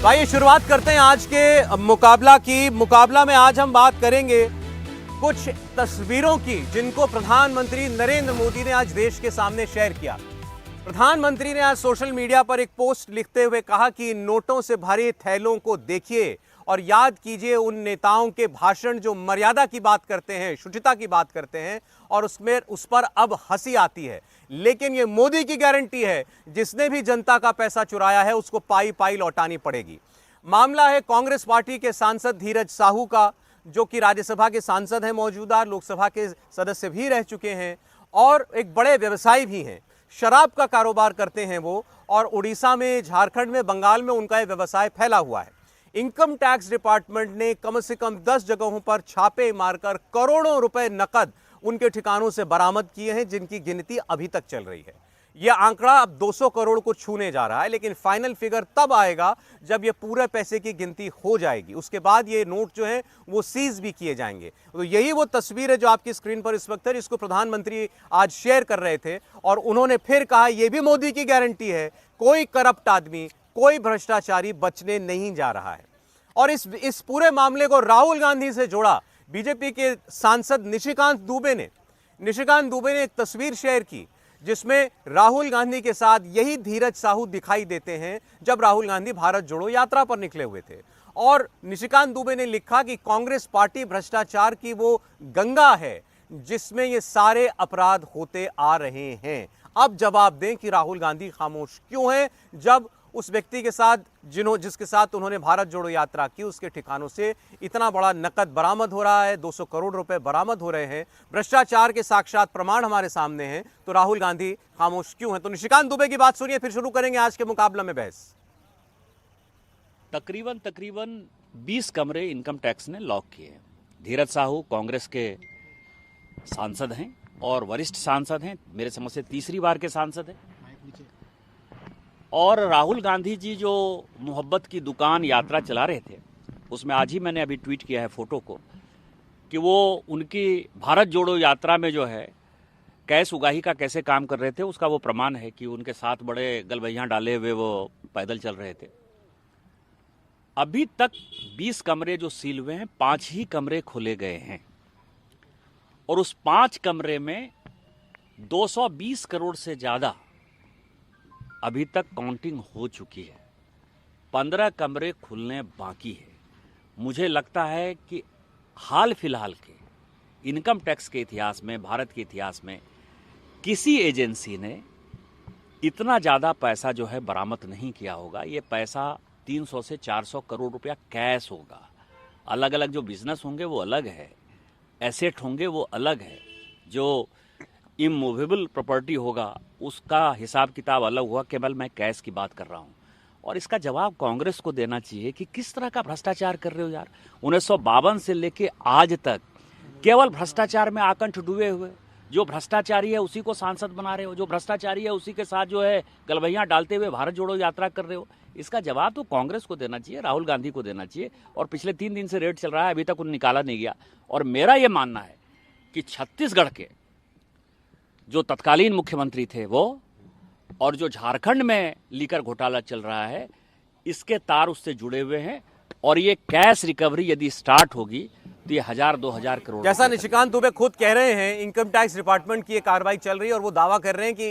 आइए शुरुआत करते हैं आज के मुकाबला में आज हम बात करेंगे कुछ तस्वीरों की जिनको प्रधानमंत्री नरेंद्र मोदी ने आज देश के सामने शेयर किया। प्रधानमंत्री ने आज सोशल मीडिया पर एक पोस्ट लिखते हुए कहा कि नोटों से भरे थैलों को देखिए और याद कीजिए उन नेताओं के भाषण जो मर्यादा की बात करते हैं, शुचिता की बात करते हैं और उस पर अब हंसी आती है। लेकिन ये मोदी की गारंटी है, जिसने भी जनता का पैसा चुराया है उसको पाई पाई लौटानी पड़ेगी। मामला है कांग्रेस पार्टी के सांसद धीरज साहू का, जो कि राज्यसभा के सांसद हैं, मौजूदा लोकसभा के सदस्य भी रह चुके हैं और एक बड़े व्यवसायी भी हैं। शराब का कारोबार करते हैं वो, और उड़ीसा में, झारखंड में, बंगाल में उनका ये व्यवसाय फैला हुआ है। इनकम टैक्स डिपार्टमेंट ने कम से कम 10 जगहों पर छापे मारकर करोड़ों रुपए नकद उनके ठिकानों से बरामद किए हैं, जिनकी गिनती अभी तक चल रही है। यह आंकड़ा अब 200 करोड़ को छूने जा रहा है, लेकिन फाइनल फिगर तब आएगा जब यह पूरे पैसे की गिनती हो जाएगी। उसके बाद ये नोट जो है वो सीज भी किए जाएंगे। तो यही वो तस्वीर है जो आपकी स्क्रीन पर इस वक्त है, जिसको प्रधानमंत्री आज शेयर कर रहे थे। और उन्होंने फिर कहा यह भी मोदी की गारंटी है, कोई करप्ट आदमी, कोई भ्रष्टाचारी बचने नहीं जा रहा है। और इस पूरे मामले को राहुल गांधी से जोड़ा बीजेपी के सांसद निशिकांत दुबे ने एक तस्वीर शेयर की, जिसमें राहुल गांधी के साथ यही धीरज साहू दिखाई देते हैं जब राहुल गांधी भारत जोड़ो यात्रा पर निकले हुए थे। और निशिकांत दुबे ने लिखा कि कांग्रेस पार्टी भ्रष्टाचार की वो गंगा है जिसमें ये सारे अपराध होते आ रहे हैं। अब जवाब दें कि राहुल गांधी खामोश क्यों हैं, जब उस व्यक्ति के साथ जिसके साथ उन्होंने भारत जोड़ो यात्रा की, उसके ठिकानों से इतना बड़ा नकद बरामद हो रहा है, 200 करोड़ रुपए बरामद हो रहे हैं, भ्रष्टाचार के साक्षात प्रमाण हमारे सामने हैं, तो राहुल गांधी खामोश क्यों हैं? तो निशिकांत दुबे की बात सुनिए, फिर शुरू करेंगे आज के मुकाबला में बहस। तकरीबन 20 कमरे इनकम टैक्स ने लॉक किए हैं। धीरज साहू कांग्रेस के सांसद हैं और वरिष्ठ सांसद हैं, मेरे समझ से तीसरी बार के सांसद हैं। और राहुल गांधी जी जो मोहब्बत की दुकान यात्रा चला रहे थे, उसमें आज ही मैंने अभी ट्वीट किया है फोटो को, कि वो उनकी भारत जोड़ो यात्रा में जो है कैश उगाही का कैसे काम कर रहे थे, उसका वो प्रमाण है कि उनके साथ बड़े गलबैयां डाले हुए वो पैदल चल रहे थे। अभी तक 20 कमरे जो सील हुए हैं, 5 ही कमरे खोले गए हैं और उस 5 कमरे में 220 करोड़ से ज़्यादा अभी तक काउंटिंग हो चुकी है। 15 कमरे खुलने बाकी है। मुझे लगता है कि हाल फिलहाल के इनकम टैक्स के इतिहास में, भारत के इतिहास में किसी एजेंसी ने इतना ज़्यादा पैसा जो है बरामद नहीं किया होगा। ये पैसा 300 से 400 करोड़ रुपया कैश होगा। अलग अलग जो बिजनेस होंगे वो अलग है, एसेट होंगे वो अलग है, जो इमूवेबल प्रॉपर्टी होगा उसका हिसाब किताब अलग हुआ। केवल मैं कैश की बात कर रहा हूँ। और इसका जवाब कांग्रेस को देना चाहिए कि किस तरह का भ्रष्टाचार कर रहे हो यार। 1952 से लेके आज तक केवल भ्रष्टाचार में आकंठ डूबे हुए। जो भ्रष्टाचारी है उसी को सांसद बना रहे हो, जो भ्रष्टाचारी है उसी के साथ जो है गलबैयां डालते हुए भारत जोड़ो यात्रा कर रहे हो। इसका जवाब तो कांग्रेस को देना चाहिए, राहुल गांधी को देना चाहिए। और पिछले 3 दिन से रेड चल रहा है, अभी तक उन्हें निकाला नहीं गया। और मेरा ये मानना है कि छत्तीसगढ़ के जो तत्कालीन मुख्यमंत्री थे वो, और जो झारखंड में लीकर घोटाला चल रहा है, इसके तार उससे जुड़े हुए हैं। और ये कैश रिकवरी यदि स्टार्ट होगी तो ये 1000-2000 करोड़, जैसा निशिकांत दुबे खुद कह रहे हैं, इनकम टैक्स डिपार्टमेंट की ये कार्रवाई चल रही है और वो दावा कर रहे हैं कि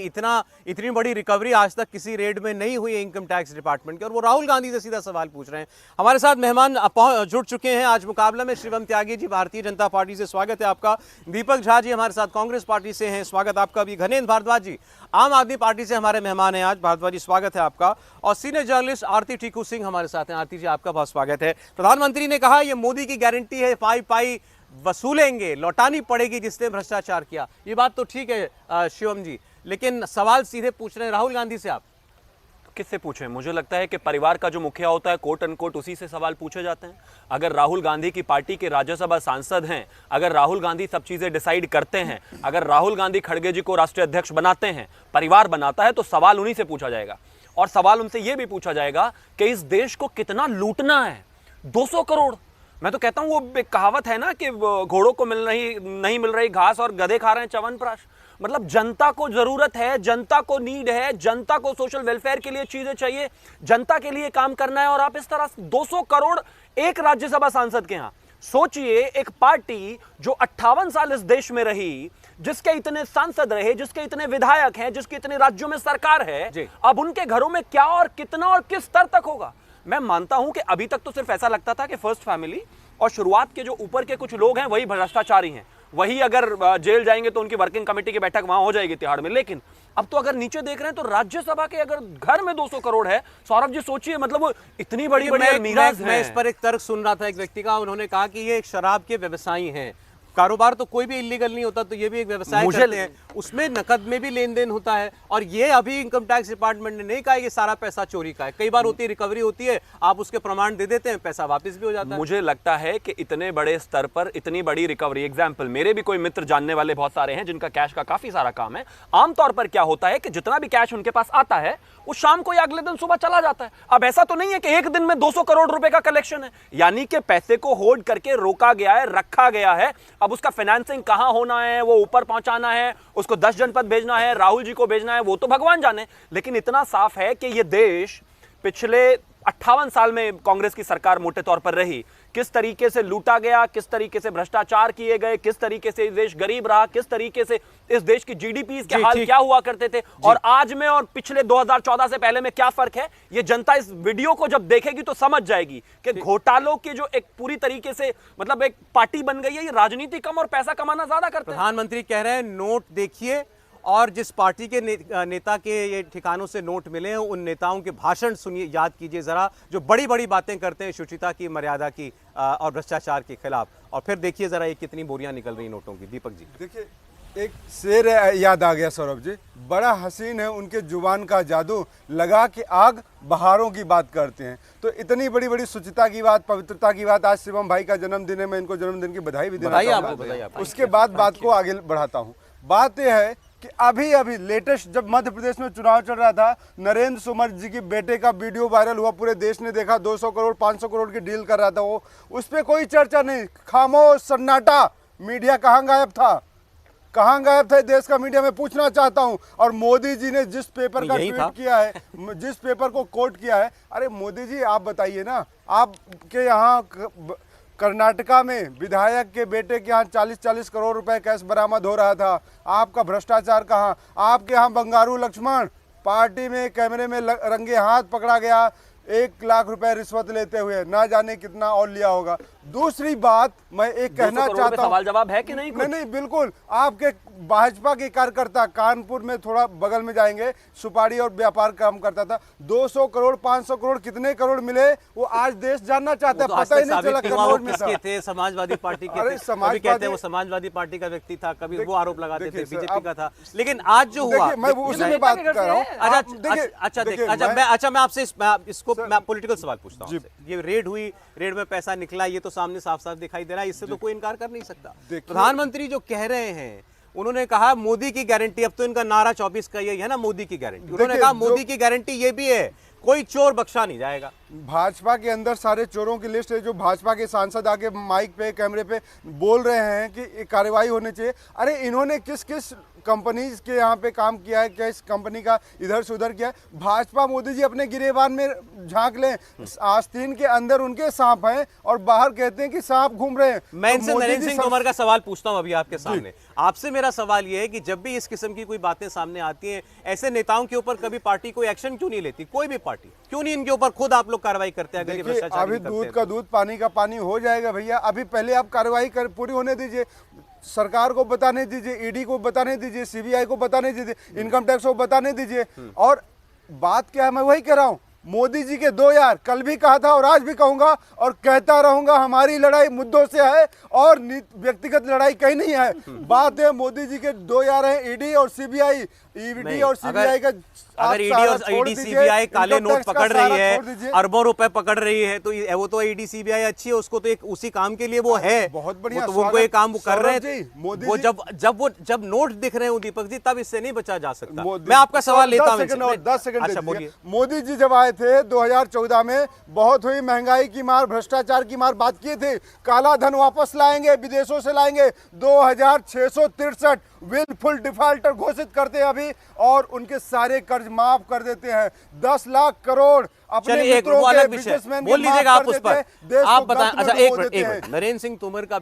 इतनी बड़ी रिकवरी आज तक किसी रेड में नहीं हुई है इनकम टैक्स डिपार्टमेंट की। और वो राहुल गांधी से सीधा सवाल पूछ रहे हैं। हमारे साथ मेहमान जुड़ चुके हैं आज मुकाबला में। शिवम त्यागी जी भारतीय जनता पार्टी से, स्वागत है आपका। दीपक झा जी हमारे साथ कांग्रेस पार्टी से हैं, स्वागत आपका भी। घनेन्द्र भारद्वाज जी आम आदमी पार्टी से हमारे मेहमान हैं आज, भारद्वाज जी स्वागत है आपका। और सीनियर जर्नलिस्ट आरती टीकू सिंह हमारे साथ हैं, आरती जी आपका बहुत स्वागत है। प्रधानमंत्री ने कहा ये मोदी की गारंटी है, पाई पाई वसूलेंगे, लौटानी पड़ेगी जिसने भ्रष्टाचार किया। ये बात तो ठीक है शिवम जी, लेकिन सवाल सीधे पूछ रहे हैं राहुल गांधी से। आप किससे पूछें? मुझे लगता है कि परिवार का जो मुखिया होता है, कोट अनकोट उसी से सवाल पूछे जाते हैं। अगर राहुल गांधी की पार्टी के राज्यसभा सांसद हैं, अगर राहुल गांधी सब चीजें डिसाइड करते हैं, अगर राहुल गांधी खड़गे जी को राष्ट्रीय अध्यक्ष बनाते हैं, परिवार बनाता है, तो सवाल उन्हीं से पूछा जाएगा। और सवाल उनसे यह भी पूछा जाएगा कि इस देश को कितना लूटना है। 200 करोड़, मैं तो कहता हूं वो एक कहावत है ना कि घोड़ों को नहीं मिल रही घास और गधे खा रहे हैं च्यवनप्राश। मतलब जनता को जरूरत है, जनता को नीड है, जनता को सोशल वेलफेयर के लिए चीजें चाहिए, जनता के लिए काम करना है, और आप इस तरह 200 करोड़ एक राज्यसभा सांसद के यहां। सोचिए, एक पार्टी जो 58 साल इस देश में रही, जिसके इतने सांसद रहे, जिसके इतने विधायक हैं, जिसके इतने राज्यों में सरकार है, अब उनके घरों में क्या और कितना और किस स्तर तक होगा। मैं मानता हूं कि अभी तक तो सिर्फ ऐसा लगता था कि फर्स्ट फैमिली और शुरुआत के जो ऊपर के कुछ लोग हैं वही भ्रष्टाचारी हैं, वही अगर जेल जाएंगे तो उनकी वर्किंग कमेटी की बैठक वहां हो जाएगी तिहाड़ में। लेकिन अब तो अगर नीचे देख रहे हैं तो राज्यसभा के अगर घर में 200 करोड़ है, सौरभ जी सोचिए, मतलब वो इतनी बड़ी बड़ी अलमीराज हैं। मैं इस पर एक तर्क सुन रहा था एक व्यक्ति का, उन्होंने कहा कि ये एक शराब के व्यवसायी हैं, कारोबार तो कोई भी इलीगल नहीं होता, तो ये भी एक व्यवसाय करते हैं, उसमें नकद में भी लेन देन होता है। और ये अभी इनकम टैक्स डिपार्टमेंट ने नहीं कहा ये सारा पैसा चोरी का है, कई बार होती है रिकवरी होती है, आप उसके प्रमाण दे देते हैं, पैसा वापस भी हो जाता है। मुझे लगता है कि इतने बड़े स्तर पर इतनी बड़ी रिकवरी, एग्जाम्पल मेरे भी कोई मित्र जानने वाले बहुत सारे हैं जिनका कैश का काफी सारा काम है। आमतौर पर क्या होता है कि जितना भी कैश उनके पास आता है वो शाम को या अगले दिन सुबह चला जाता है। अब ऐसा तो नहीं है कि एक दिन में 200 करोड़ रुपए का कलेक्शन है, यानी कि पैसे को होल्ड करके रोका गया है, रखा गया है। अब उसका फाइनेंसिंग कहां होना है, वो ऊपर पहुंचाना है, उसको 10 जनपद भेजना है, राहुल जी को भेजना है, वो तो भगवान जाने। लेकिन इतना साफ है कि ये देश पिछले 58 साल में कांग्रेस की सरकार मोटे तौर पर रही, किस तरीके से लूटा गया, किस तरीके से भ्रष्टाचार किए गए, किस तरीके से देश गरीब रहा, किस तरीके से इस देश की जीडीपी के हाल क्या हुआ करते थे, और आज में और पिछले 2014 से पहले में क्या फर्क है, ये जनता इस वीडियो को जब देखेगी तो समझ जाएगी कि घोटालों की जो एक पूरी तरीके से मतलब एक पार्टी बन गई है, ये राजनीति कम और पैसा कमाना ज्यादा करते हैं। प्रधानमंत्री कह रहे हैं नोट देखिए, और जिस पार्टी के नेता के ये ठिकानों से नोट मिले हैं उन नेताओं के भाषण सुनिए, याद कीजिए जरा, जो बड़ी बड़ी बातें करते हैं शुचिता की, मर्यादा की और भ्रष्टाचार के खिलाफ, और फिर देखिए जरा ये कितनी बोरियां निकल रही नोटों की। दीपक जी देखिए, एक शेर याद आ गया सौरभ जी, बड़ा हसीन है उनके जुबान का जादू, लगा कि आग बहारों की बात करते हैं। तो इतनी बड़ी बड़ी शुचिता की बात, पवित्रता की बात, आज शिवम भाई का जन्मदिन है, मैं इनको जन्मदिन की बधाई भी देना चाहूँगा। उसके बाद बात को आगे बढ़ाता हूँ। बात यह है कि अभी लेटेस्ट जब मध्य प्रदेश में चुनाव चल रहा था, नरेंद्र तोमर जी के बेटे का वीडियो वायरल हुआ, पूरे देश ने देखा, 200 करोड़ 500 करोड़ की डील कर रहा था वो, उस पर कोई चर्चा नहीं, खामोश सन्नाटा। मीडिया कहाँ गायब था, कहाँ गायब था देश का मीडिया, मैं पूछना चाहता हूं। और मोदी जी ने जिस पेपर का ट्वीट किया है, जिस पेपर को कोट किया है, अरे मोदी जी आप बताइए ना, आपके यहाँ कर्नाटका में विधायक के बेटे के यहाँ 40-40 करोड़ रुपए कैश बरामद हो रहा था, आपका भ्रष्टाचार कहाँ? आपके यहाँ बंगारू लक्ष्मण पार्टी में कैमरे में रंगे हाथ पकड़ा गया, 1 लाख रुपए रिश्वत लेते हुए, ना जाने कितना और लिया होगा। दूसरी बात मैं एक कहना चाहता हूँ, सवाल जवाब है कि नहीं? नहीं बिल्कुल। आपके भाजपा के कार्यकर्ता कानपुर में थोड़ा बगल में जाएंगे, सुपारी और व्यापार काम करता था, 200 करोड़ 500 करोड़ कितने करोड़ मिले वो आज देश जानना चाहता है, पता ही नहीं चला करोड़ में किसके थे, समाजवादी पार्टी के थे, कभी कहते हैं वो समाजवादी पार्टी का व्यक्ति था, कभी वो आरोप लगाते थे बीजेपी का था। लेकिन आज जो हुआ, मैं उसी में बात कर रहा हूँ। अच्छा मैं आपसे इसको पॉलिटिकल सवाल पूछता हूँ। ये रेड हुई, रेड में पैसा निकला, ये तो सामने साफ साफ दिखाई दे रहा है, इससे तो कोई इनकार कर नहीं सकता। प्रधानमंत्री जो कह रहे हैं, उन्होंने कहा मोदी की गारंटी, अब तो इनका नारा 24 का यही है ना, मोदी की गारंटी। उन्होंने कहा मोदी की गारंटी ये भी है, कोई चोर बख्शा नहीं जाएगा। भाजपा के अंदर सारे चोरों की लिस्ट है, जो भाजपा के सांसद आके माइक पे कैमरे पे बोल रहे हैं कि कार्रवाई होनी चाहिए। अरे इन्होंने किस किस कंपनीज के यहाँ पे काम किया है, किस कंपनी का इधर से उधर किया है? भाजपा मोदी जी अपने गिरेबान में झांक लें, आस्तीन के अंदर उनके सांप हैं और बाहर कहते हैं कि सांप घूम रहे हैं। मैं इनसे नरेंद्र सिंह तोमर का सवाल पूछता हूं अभी आपके सामने। आपसे मेरा सवाल यह है कि जब भी इस किस्म की कोई बातें सामने आती हैं, ऐसे नेताओं के ऊपर कभी पार्टी कोई एक्शन क्यों नहीं लेती? कोई भी पार्टी क्यों नहीं इनके ऊपर खुद आप लोग कार्रवाई करते हैं? अभी दूध का दूध पानी का पानी हो जाएगा भैया, अभी पहले आप कार्रवाई पूरी होने दीजिए, सरकार को बताने दीजिए, ईडी को बताने दीजिए, सीबीआई को बताने दीजिए, इनकम टैक्स को बताने दीजिए। और बात क्या है, मैं वही कह रहा हूं, मोदी जी के 2 यार, कल भी कहा था और आज भी कहूंगा और कहता रहूंगा, हमारी लड़ाई मुद्दों से है और व्यक्तिगत लड़ाई कहीं नहीं है। बात है मोदी जी के 2 यार हैं, ईडी और सीबीआई। ईडी और सीबीआई का अगर ईडी और ईडी सीबीआई काले नोट पकड़ रही है, अरबों रुपए पकड़ रही है, तो वो तो ईडी सीबीआई अच्छी है, उसको तो एक उसी काम के लिए वो है, बहुत बढ़िया, वो कोई काम वो कर रहे हैं। वो जब नोट दिख रहे हैं दीपक जी, तब इससे नहीं बचा जा सकता। मैं आपका सवाल लेता हूं, 10 सेकंड। मोदी जी जब आए थे 2014 में, बहुत हुई महंगाई की मार, भ्रष्टाचार की मार, बात किए थे काला धन वापस लाएंगे, विदेशों से लाएंगे, 2663 विलफुल डिफॉल्टर घोषित करते हैं अभी, और उनके सारे कर्ज माफ कर देते हैं। 10 लाख करोड़ अपने चलिए एक मित्रों वो के, अलग विषय बिजनेसमैन के बोल लीजिएगा माफ आप कर उस देते पर। हैं, देश आप को बताएं। गलत अच्छा में एक डुबो मिनट, देते एक हैं। मिनट। नरेंद्र सिंह तोमर का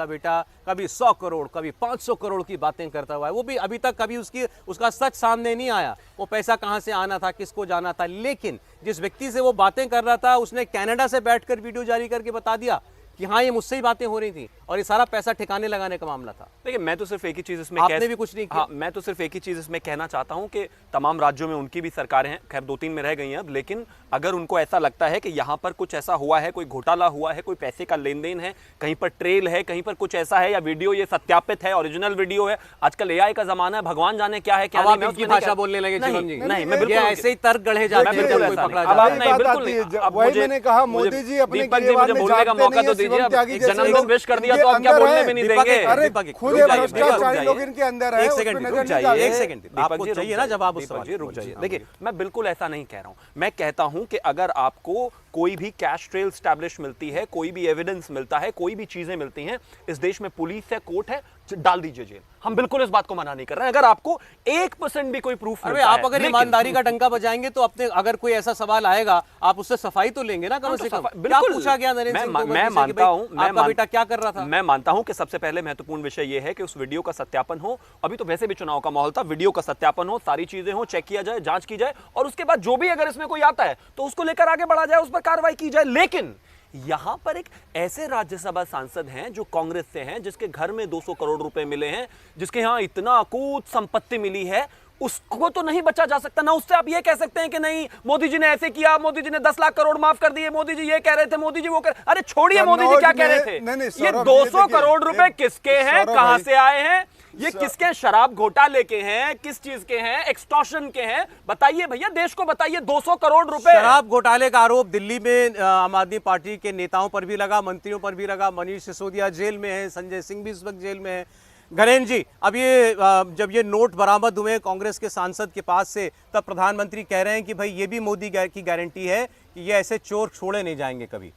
बेटा कभी 100 करोड़ कभी 500 करोड़ की बातें करता हुआ है, वो भी अभी तक कभी उसका सच सामने नहीं आया, वो पैसा कहां से आना था, किसको जाना था। लेकिन जिस व्यक्ति से वो बातें कर रहा था उसने कनाडा से बैठकर वीडियो जारी करके बता दिया कि हाँ ये मुझसे ही बातें हो रही थी और ये सारा पैसा ठिकाने लगाने का मामला था। देखिए मैं तो सिर्फ एक ही चीज इसमें आपने भी कुछ नहीं किया। हाँ, मैं तो सिर्फ एक ही चीज इसमें कहना चाहता हूं कि तमाम राज्यों में उनकी भी सरकारें हैं, खैर 2-3 में रह गई हैं अब, लेकिन अगर उनको ऐसा लगता है कि यहाँ पर कुछ ऐसा हुआ है, कोई घोटाला हुआ है, कोई पैसे का लेन देन है, कहीं पर ट्रेल है, कहीं पर कुछ ऐसा है, या वीडियो ये सत्यापित है, ओरिजिनल वीडियो है, आजकल एआई का जमाना है, भगवान जाने क्या है क्या अब आप नहीं, इनकी भाषा बोलने लगे शिवम जी। नहीं मैं ये बिल्कुल ऐसे ही तर्क गढ़े जाते हैं जब कोई पकड़ा अब जाता आप है। नहीं बात बिल्कुल आती नहीं। है, अब वही मुझे मैंने कहा, मोदी जी अपने दीपक जी गिरवान मुझे में बोलने का जानते मौका नहीं तो है, दीजिए। शिवम अब त्यागी एक जैसे जन्मदिन लोग विश कर दिया इनके तो अब क्या अंदर बोलने है। में नहीं दीपक, देंगे। अरे दीपक, खुद रुक ये जाइए, भ्रष्टाचारी रुक लोग जाइए। इनके अंदर है, एक उस सेकंड पे रुक नजर नहीं जाइए, डालते। एक सेकंड दीपक आपको जी, चाहिए रुक ना जाइए, जवाब उस दीपक सवाल जी, का। रुक जाइए। देखिए मैं बिल्कुल ऐसा नहीं कह रहा हूं, मैं कहता हूं कि अगर आपको कोई भी कैश ट्रेल स्टैब्लिश मिलती है, कोई भी एविडेंस मिलता है, कोई भी चीजें मिलती हैं, इस देश में पुलिस है, कोर्ट है, डाल दीजिए जेल। हम बिल्कुल इस बात को मना नहीं कर रहे हैं। अगर आपको 1% भी कोई प्रूफ अरे मिलता आप है, अगर लेकिन- ईमानदारी का डंका बजाएंगे तो अपने, अगर कोई ऐसा सवाल आएगा आप उससे सफाई तो लेंगे ना कम से कम। क्या बिल्कुल पूछा गया नरेंद्र सिंह तोमर मैं जी से कि मानता भाई, हूं, आपका बेटा क्या कर रहा था? मैं मानता हूं कि सबसे पहले महत्वपूर्ण विषय यह है कि उस वीडियो का सत्यापन हो। अभी तो वैसे भी चुनाव का माहौल था, वीडियो का सत्यापन हो, सारी चीजें हो, चेक किया जाए, जांच की जाए, और उसके बाद जो भी अगर इसमें कोई आता है तो उसको लेकर आगे बढ़ा जाए, उस पर कार्रवाई की जाए। लेकिन यहां पर एक ऐसे राज्यसभा सांसद हैं जो कांग्रेस से हैं, जिसके घर में 200 करोड़ रुपए मिले हैं, जिसके यहां इतना अकूत संपत्ति मिली है, उसको तो नहीं बचा जा सकता ना। उससे आप ये कह सकते हैं कि नहीं मोदी जी ने ऐसे किया, मोदी जी ने 10 लाख करोड़ माफ कर दिए, मोदी जी ये कह रहे थे, मोदी जी वो कर, अरे छोड़िए मोदी जी क्या कह रहे थे। नहीं, ये सौरभ, 200 देखिए, करोड़ रुपए किसके हैं, सौरभ कहां भाई, से आए हैं, ये किसके शराब घोटाले के हैं, किस चीज के हैं, एक्सटॉर्शन के हैं, बताइए भैया, देश को बताइए। 200 करोड़ रुपए शराब घोटाले का आरोप दिल्ली में आम आदमी पार्टी के नेताओं पर भी लगा, मंत्रियों पर भी लगा। मनीष सिसोदिया जेल में है, संजय सिंह भी इस वक्त जेल में है। घरेन जी, अब ये जब ये नोट बरामद हुए कांग्रेस के सांसद के पास से, तब प्रधानमंत्री कह रहे हैं कि भाई ये भी मोदी की गारंटी है कि ये ऐसे चोर छोड़े नहीं जाएंगे कभी।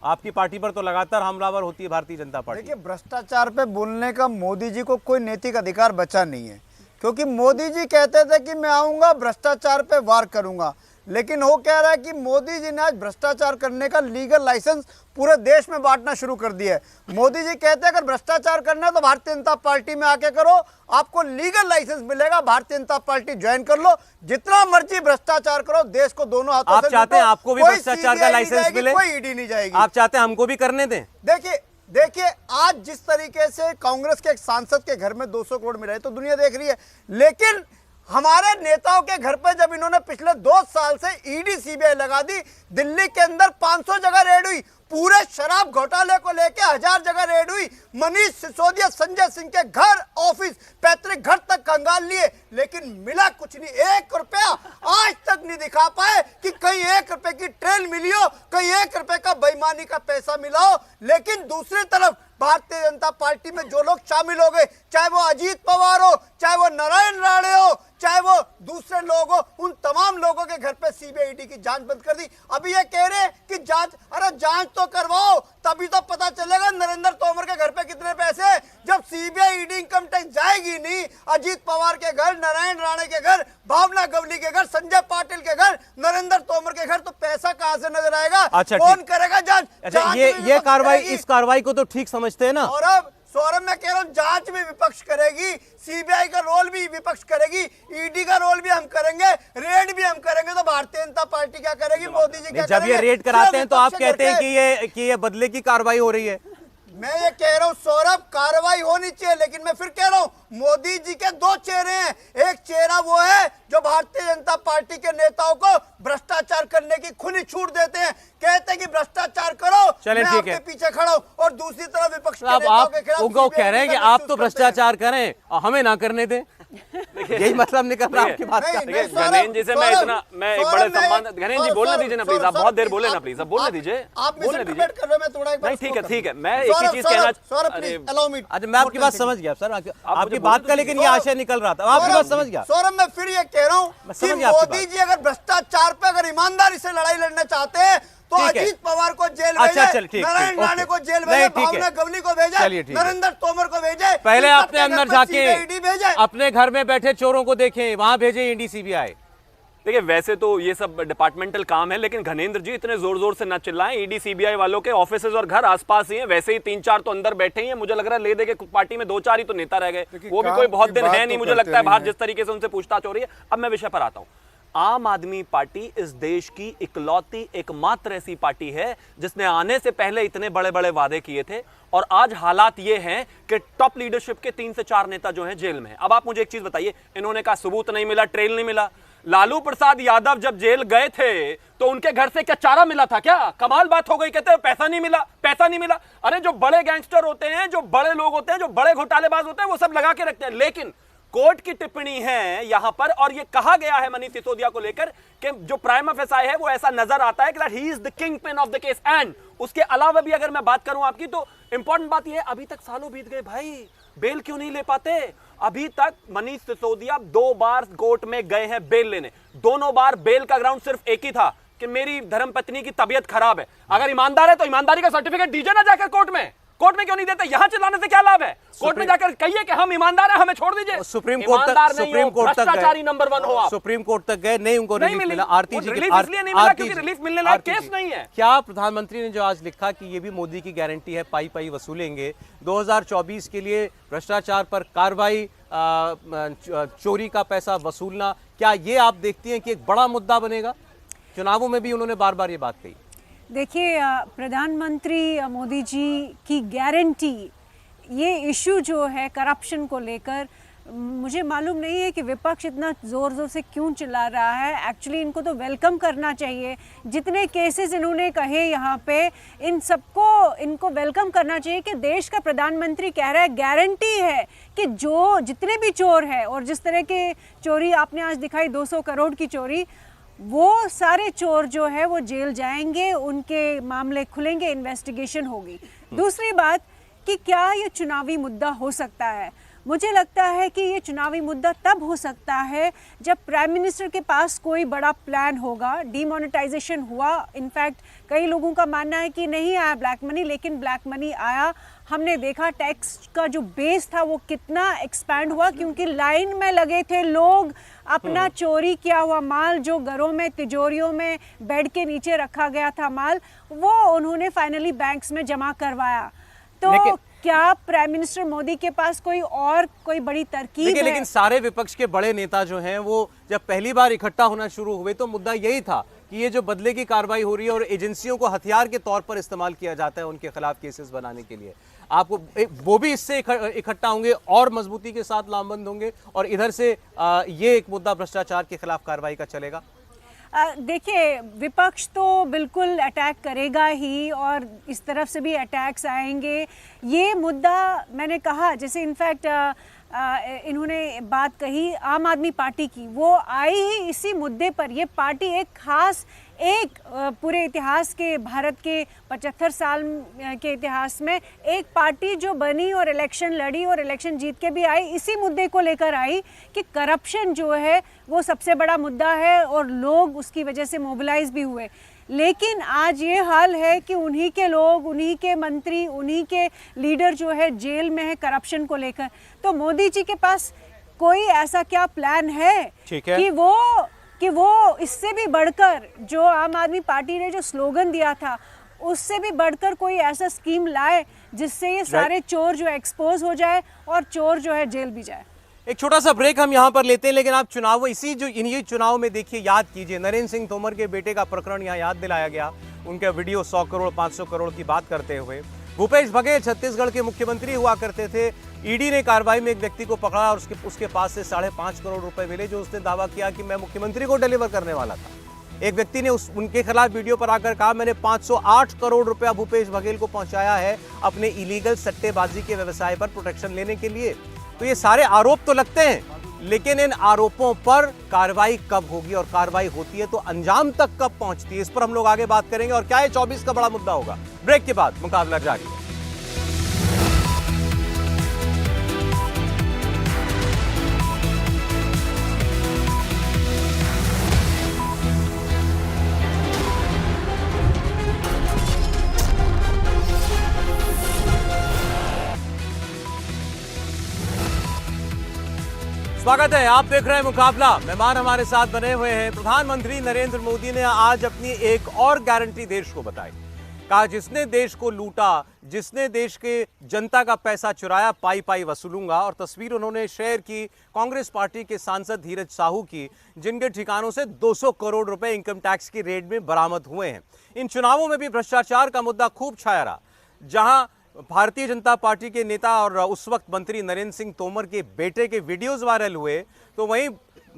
आपकी पार्टी पर तो लगातार हमलावर होती है भारतीय जनता पार्टी। देखिए, भ्रष्टाचार पे बोलने का मोदी जी को कोई नैतिक अधिकार बचा नहीं है, क्योंकि मोदी जी कहते थे कि मैं आऊंगा भ्रष्टाचार पे वार करूंगा, लेकिन वो कह रहा है कि मोदी जी ने आज भ्रष्टाचार करने का लीगल लाइसेंस पूरे देश में बांटना शुरू कर दिया है। मोदी जी कहते हैं अगर भ्रष्टाचार करना है तो भारतीय जनता पार्टी में आके करो, आपको लीगल लाइसेंस मिलेगा, भारतीय जनता पार्टी ज्वाइन कर लो, जितना मर्जी भ्रष्टाचार करो, देश को दोनों हाथों आप से चाहते हैं लूटो, आपको भी कोई भ्रष्टाचार का CBI नहीं लाइसेंस जाएगी, मिले? कोई ईडी नहीं जाएगी। आप चाहते हैं हमको भी करने दें? देखिए आज जिस तरीके से कांग्रेस के एक सांसद के घर में 200 करोड़ मिला है तो दुनिया देख रही है, लेकिन हमारे नेताओं के घर पे जब इन्होंने पिछले 2 साल से ईडी सीबीआई लगा दी, दिल्ली के अंदर 500 जगह रेड हुई, पूरे शराब घोटाले को लेके 1000 जगह रेड हुई, मनीष सिसोदिया संजय सिंह के घर, ऑफिस, पैतृक घर तक कंगाल लिए, लेकिन मिला कुछ नहीं। 1 रुपया आज तक नहीं दिखा पाए कि कहीं 1 रुपए की ट्रेल मिली हो, कहीं 1 रुपए का बेईमानी का पैसा मिला हो। लेकिन दूसरी तरफ भारतीय जनता पार्टी में जो लोग शामिल हो गए, चाहे वो अजीत पवार हो, चाहे वो नारायण राणे हो, चाहे वो दूसरे लोग हो, उन तमाम लोगों के घर पे सीबीआई ईडी की जांच बंद कर दी। अभी ये कह रहे हैं कि जांच, अरे जांच तो करवाओ, तभी तो पता चलेगा नरेंद्र तोमर के घर पे कितने पैसे हैं। जब सीबीआई ईडी इनकम टैक्स जाएगी नहीं, अजीत पवार के घर, नारायण राणे के घर, भावना गवली के घर, संजय पाटिल के घर, नरेंद्र तोमर के घर, तो पैसा कहां से नजर आएगा? अच्छा, कौन करेगा जांच? अच्छा, जांच ये भी विपक्ष कार्रवाई, करेगी। इस कार्रवाई को तो ठीक समझते हैं ना? सौरभ मैं कह रहा हूं जांच भी विपक्ष करेगी, सीबीआई का रोल भी विपक्ष करेगी, ईडी का रोल भी हम करेंगे, रेड भी हम करेंगे, तो भारतीय जनता पार्टी क्या करेगी, मोदी जी क्या जब करेंगे? ये रेड कराते हैं तो आप सिर्फ कहते हैं विपक्ष कि ये बदले की कार्रवाई हो रही है। मैं ये कह रहा हूं सौरभ, कार्रवाई होनी चाहिए, लेकिन मैं फिर कह रहा हूं मोदी जी के 2 चेहरे हैं। एक चेहरा वो है जो भारतीय जनता पार्टी के नेताओं को भ्रष्टाचार करने की खुली छूट देते हैं, कहते हैं कि भ्रष्टाचार करो, चलें, मैं ठीक आपके है। पीछे खड़ा हूं, और दूसरी तरफ विपक्ष के अब नेताओं आप के खिलाफ उनको CBI कह रहे हैं कि का आप तो महसूस करते हैं। भ्रष्टाचार करें और हमें ना करने दें, यही मतलब निकल रहा है आपकी बात का। नहीं, गणेश जी से मैं इतना, मैं एक बड़े सम्मान, गणेश जी बोलने दीजिए ना प्लीज, आप बहुत देर बोले ना आप- प्लीज, आप बोलने दीजिए, आप बोलने मिसइंटरप्रेट दीजिए। कर रहे हो, मैं थोड़ा एक बार नहीं ठीक है, उसको ठीक है, कर मैं दूं। एक ही सौरभ, चीज कहना, सौरभ अरे प्लीज अलाउ मी। अच्छा, मैं आपकी बात समझ गया सर, आपकी मुझे बात का, बोलने लेकिन तो ये दीजिए। आशय निकल रहा था, आपकी बात समझ गया। सौरभ मैं फिर ये कह रहा हूं मैं कि समझ गया आपकी मोदी जी अगर भ्रष्टाचार पे अगर ईमानदारी से लड़ाई लड़ना चाहते हैं तो ठीक है। अजीत पवार को जेल अच्छा, भेजे, चल, ठीक, नारायण ठीक, राणे ओके। को जेल नहीं, भेजे, ठीक है। भावना गवली को भेजे, चलिए, ठीक है। नरेंद्र तोमर को भेजे, पहले इन अपने सबके अंदर घर पर जाके CBI भेजे। अपने घर में बैठे चोरों को देखें, वहां भेजे ईडी सीबीआई। देखिए वैसे तो ये सब डिपार्टमेंटल काम है, लेकिन घनेंद्र जी इतने जोर जोर से न चिल्लाएं। ईडी सीबीआई वालों के ऑफिसेज और घर आसपास ही हैं, वैसे ही 3-4 तो अंदर बैठे ही हैं। मुझे लग रहा है ले दे के पार्टी में 2-4 ही तो नेता रह गए, देखिए, वो भी काम कोई बहुत की दिन बात है तो नहीं। मुझे करते लगता है बाहर नहीं जिस तरीके से उनसे पूछताछ हो रही है। अब मैं विषय पर आता हूं। आम आदमी पार्टी इस देश की इकलौती एकमात्र ऐसी पार्टी है जिसने आने से पहले इतने बड़े बड़े वादे किए थे, और आज हालात ये हैं कि टॉप लीडरशिप के 3 से 4 नेता जो हैं जेल में हैं। अब आप मुझे एक चीज बताइए, इन्होंने कहा सबूत नहीं मिला, ट्रेल नहीं मिला। लालू प्रसाद यादव जब जेल गए थे तो उनके घर से क्या चारा मिला था? क्या कमाल बात हो गई, कहते हैं पैसा नहीं मिला, पैसा नहीं मिला। अरे जो बड़े गैंगस्टर होते हैं, जो बड़े लोग होते हैं, जो बड़े घोटालेबाज होते हैं, वो सब लगा के रखते हैं। लेकिन कोर्ट की टिप्पणी है यहां पर, और ये कहा गया है मनीष सिसोदिया को लेकर कि जो प्राइम एफएसआई है वो ऐसा नजर आता है कि he is the king pin of the case. And उसके अलावा भी अगर मैं बात करूं आपकी, तो इंपॉर्टेंट बात यह है, अभी तक सालों बीत गए भाई, बेल क्यों नहीं ले पाते? अभी तक मनीष सिसोदिया 2 बार कोर्ट में गए हैं बेल लेने। दोनों बार बेल का ग्राउंड सिर्फ एक ही था कि मेरी धर्मपत्नी की तबीयत खराब है। अगर ईमानदार है तो ईमानदारी का सर्टिफिकेट दीजिए ना जाकर कोर्ट में। कोर्ट में क्यों नहीं देते? यहां चिल्लाने से क्या लाभ है? कोर्ट में जाकर कहिए कि हम ईमानदार हैं, हमें छोड़ दीजिए। सुप्रीम कोर्ट तक भ्रष्टाचारी नंबर 1 हो आप। सुप्रीम कोर्ट तक गए, नहीं उनको नहीं रिलीफ मिली। मिला। आरती वो जी रिलीफ इसलिए नहीं मिला क्योंकि रिलीफ मिलने लायक आरती केस जी, नहीं है। क्या प्रधानमंत्री ने जो आज लिखा कि ये भी मोदी की गारंटी है, पाई पाई वसूलेंगे 2024 के लिए भ्रष्टाचार पर कार्रवाई, चोरी का पैसा वसूलना, क्या ये आप देखती हैं कि एक बड़ा मुद्दा बनेगा? चुनावों में भी उन्होंने बार बार ये बात कही। देखिए, प्रधानमंत्री मोदी जी की गारंटी, ये इशू जो है करप्शन को लेकर, मुझे मालूम नहीं है कि विपक्ष इतना ज़ोर ज़ोर से क्यों चिल्ला रहा है। एक्चुअली इनको तो वेलकम करना चाहिए। जितने केसेस इन्होंने कहे यहाँ पे, इन सबको इनको वेलकम करना चाहिए कि देश का प्रधानमंत्री कह रहा है, गारंटी है कि जो जितने भी चोर हैं, और जिस तरह के चोरी आपने आज दिखाई 200 करोड़ की चोरी, वो सारे चोर जो है वो जेल जाएंगे, उनके मामले खुलेंगे, इन्वेस्टिगेशन होगी। दूसरी बात कि क्या ये चुनावी मुद्दा हो सकता है? मुझे लगता है कि ये चुनावी मुद्दा तब हो सकता है जब प्राइम मिनिस्टर के पास कोई बड़ा प्लान होगा। डीमोनेटाइजेशन हुआ, इनफैक्ट कई लोगों का मानना है कि नहीं आया ब्लैक मनी, लेकिन ब्लैक मनी आया। हमने देखा टैक्स का जो बेस था वो कितना एक्सपैंड हुआ, क्योंकि लाइन में लगे थे लोग। अपना चोरी किया हुआ माल, जो घरों में, तिजोरियों में, बेड के नीचे रखा गया था माल, वो उन्होंने फाइनली बैंक्स में जमा करवाया। तो क्या प्राइम मिनिस्टर मोदी के पास कोई बड़ी तरकीब है? लेकिन सारे विपक्ष के बड़े नेता जो हैं वो जब पहली बार इकट्ठा होना शुरू हुए तो मुद्दा यही था कि ये जो बदले की कार्रवाई हो रही है और एजेंसियों को हथियार के तौर पर इस्तेमाल किया जाता है उनके खिलाफ केसेस बनाने के लिए, आपको वो भी इससे इकट्ठा होंगे और मजबूती के साथ लामबंद होंगे, और इधर से ये एक मुद्दा भ्रष्टाचार के खिलाफ कार्रवाई का चलेगा। देखिए, विपक्ष तो बिल्कुल अटैक करेगा ही, और इस तरफ से भी अटैक्स आएंगे। ये मुद्दा मैंने कहा, जैसे इनफैक्ट इन्होंने बात कही आम आदमी पार्टी की, वो आई ही इसी मुद्दे पर। ये पार्टी एक खास, एक पूरे इतिहास के, भारत के 75 साल के इतिहास में एक पार्टी जो बनी और इलेक्शन लड़ी और इलेक्शन जीत के भी आई, इसी मुद्दे को लेकर आई कि करप्शन जो है वो सबसे बड़ा मुद्दा है, और लोग उसकी वजह से मोबिलाइज भी हुए। लेकिन आज ये हाल है कि उन्हीं के लोग, उन्हीं के मंत्री, उन्हीं के लीडर जो है जेल में है करप्शन को लेकर। तो मोदी जी के पास कोई ऐसा क्या प्लान है कि वो इससे भी बढ़कर, जो आम आदमी पार्टी ने जो स्लोगन दिया था, उससे भी बढ़कर कोई ऐसा स्कीम लाए जिससे ये सारे चोर जो एक्सपोज हो जाए और चोर जो है जेल भी जाए। एक छोटा सा ब्रेक हम यहाँ पर लेते हैं, लेकिन आप चुनाव, इन्हीं चुनाव में देखिए, याद कीजिए, नरेंद्र सिंह तोमर के बेटे का प्रकरण यहाँ याद दिलाया गया। उनका वीडियो 100 करोड़ 500 करोड़ की बात करते हुए। भूपेश बघेल छत्तीसगढ़ के मुख्यमंत्री हुआ करते थे। ईडी ने कार्रवाई में एक व्यक्ति को पकड़ा और उसके पास से 5.5 करोड़ रुपए मिले, जो उसने दावा किया कि मैं मुख्यमंत्री को डिलीवर करने वाला था। एक व्यक्ति ने उनके खिलाफ वीडियो पर आकर कहा, मैंने 508 करोड़ रुपया भूपेश बघेल को पहुंचाया है अपने इलीगल सट्टेबाजी के व्यवसाय पर प्रोटेक्शन लेने के लिए। तो ये सारे आरोप तो लगते हैं, लेकिन इन आरोपों पर कार्रवाई कब होगी, और कार्रवाई होती है तो अंजाम तक कब पहुंचती है, इस पर हम लोग आगे बात करेंगे। और क्या ये 24 का बड़ा मुद्दा होगा? ब्रेक के बाद मुकाबला जारी है। स्वागत है, आप देख रहे हैं मुकाबला। मेहमान हमारे साथ बने हुए हैं। प्रधानमंत्री नरेंद्र मोदी ने आज अपनी एक और गारंटी देश को बताई। कहा जिसने देश को लूटा, जिसने देश के जनता का पैसा चुराया, पाई पाई वसूलूंगा। और तस्वीर उन्होंने शेयर की कांग्रेस पार्टी के सांसद धीरज साहू की, जिनके ठिकानों से 200 करोड़ रुपए इनकम टैक्स की रेड में बरामद हुए हैं। इन चुनावों में भी भ्रष्टाचार का मुद्दा खूब छाया रहा। जहां भारतीय जनता पार्टी के नेता और उस वक्त मंत्री नरेंद्र सिंह तोमर के बेटे के वीडियोस वायरल हुए, तो वहीं